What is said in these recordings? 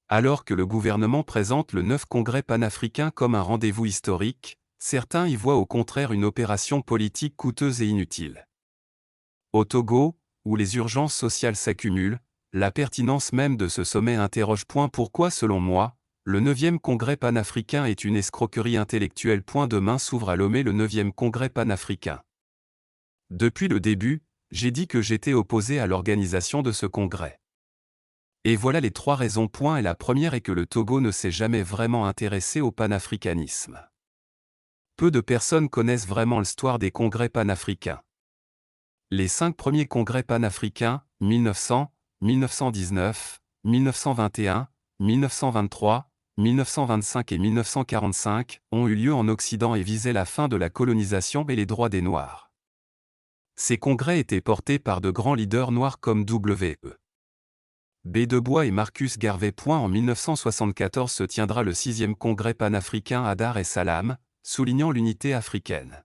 Alors que le gouvernement présente le 9 Congrès panafricain comme un rendez-vous historique, certains y voient au contraire une opération politique coûteuse et inutile. Au Togo, où les urgences sociales s'accumulent, la pertinence même de ce sommet interroge. Pourquoi, selon moi, le 9e Congrès panafricain est une escroquerie intellectuelle. Demain s'ouvre à Lomé le 9e Congrès panafricain. Depuis le début, j'ai dit que j'étais opposé à l'organisation de ce congrès. Et voilà les 3 raisons. Et la première est que le Togo ne s'est jamais vraiment intéressé au panafricanisme. Peu de personnes connaissent vraiment l'histoire des congrès panafricains. Les 5 premiers congrès panafricains, 1900, 1919, 1921, 1923, 1925 et 1945, ont eu lieu en Occident et visaient la fin de la colonisation et les droits des Noirs. Ces congrès étaient portés par de grands leaders noirs comme W.E. B. Du Bois et Marcus Garvey. En 1974 se tiendra le 6e congrès panafricain à Dar es Salaam, soulignant l'unité africaine.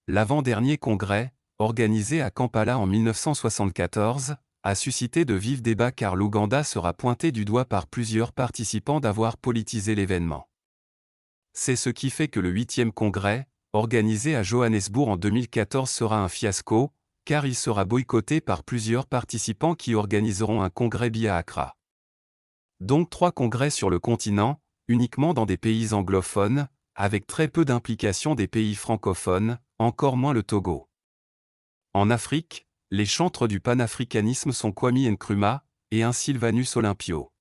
L'avant-dernier congrès, organisé à Kampala en 1974, a suscité de vifs débats car l'Ouganda sera pointé du doigt par plusieurs participants d'avoir politisé l'événement. C'est ce qui fait que le 8e congrès, organisé à Johannesburg en 2014, sera un fiasco, car il sera boycotté par plusieurs participants qui organiseront un congrès à Accra. Donc 3 congrès sur le continent, uniquement dans des pays anglophones, avec très peu d'implication des pays francophones, encore moins le Togo. En Afrique, les chantres du panafricanisme sont Kwame Nkrumah et un Sylvanus Olympio.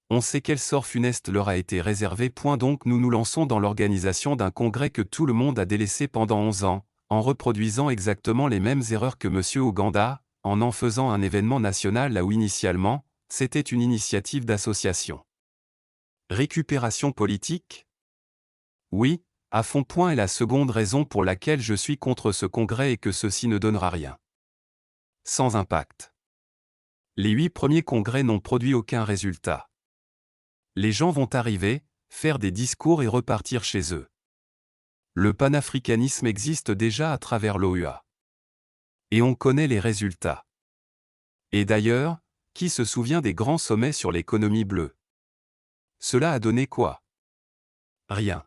On sait quel sort funeste leur a été réservé. Donc nous nous lançons dans l'organisation d'un congrès que tout le monde a délaissé pendant 11 ans, en reproduisant exactement les mêmes erreurs que M. Ouganda, en faisant un événement national là où initialement, c'était une initiative d'association. Récupération politique ? Oui, à fond. Et la seconde raison pour laquelle je suis contre ce congrès est que ceci ne donnera rien. Sans impact. Les 8 premiers congrès n'ont produit aucun résultat. Les gens vont arriver, faire des discours et repartir chez eux. Le panafricanisme existe déjà à travers l'OUA. Et on connaît les résultats. Et d'ailleurs, qui se souvient des grands sommets sur l'économie bleue? Cela a donné quoi? Rien.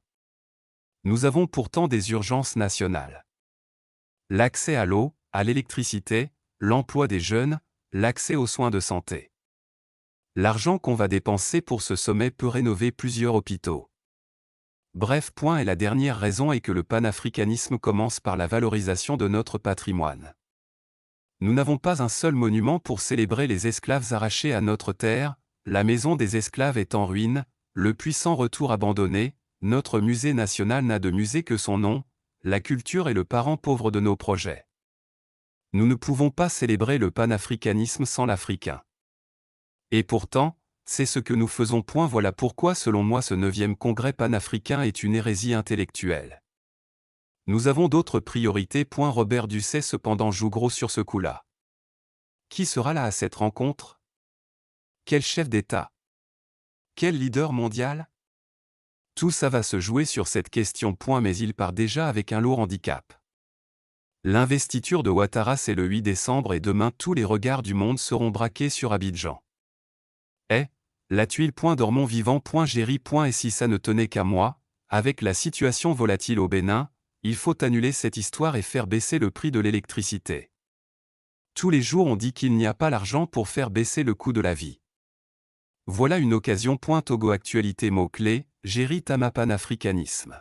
Nous avons pourtant des urgences nationales. L'accès à l'eau, à l'électricité, l'emploi des jeunes, l'accès aux soins de santé. L'argent qu'on va dépenser pour ce sommet peut rénover plusieurs hôpitaux. Bref. Et la dernière raison est que le panafricanisme commence par la valorisation de notre patrimoine. Nous n'avons pas un seul monument pour célébrer les esclaves arrachés à notre terre, la maison des esclaves est en ruine, le puissant retour abandonné, notre musée national n'a de musée que son nom, la culture est le parent pauvre de nos projets. Nous ne pouvons pas célébrer le panafricanisme sans l'Africain. Et pourtant, c'est ce que nous faisons. Voilà pourquoi selon moi ce 9e congrès panafricain est une hérésie intellectuelle. Nous avons d'autres priorités. Robert Ducet cependant joue gros sur ce coup-là. Qui sera là à cette rencontre? Quel chef d'État? Quel leader mondial? Tout ça va se jouer sur cette question. Mais il part déjà avec un lourd handicap. L'investiture de Ouattara c'est le 8 décembre et demain tous les regards du monde seront braqués sur Abidjan. La tuile. Dormons vivant. Géry. Et si ça ne tenait qu'à moi, avec la situation volatile au Bénin, il faut annuler cette histoire et faire baisser le prix de l'électricité. Tous les jours on dit qu'il n'y a pas l'argent pour faire baisser le coût de la vie. Voilà une occasion. Togo actualité mot-clé, Géry Tama panafricanisme.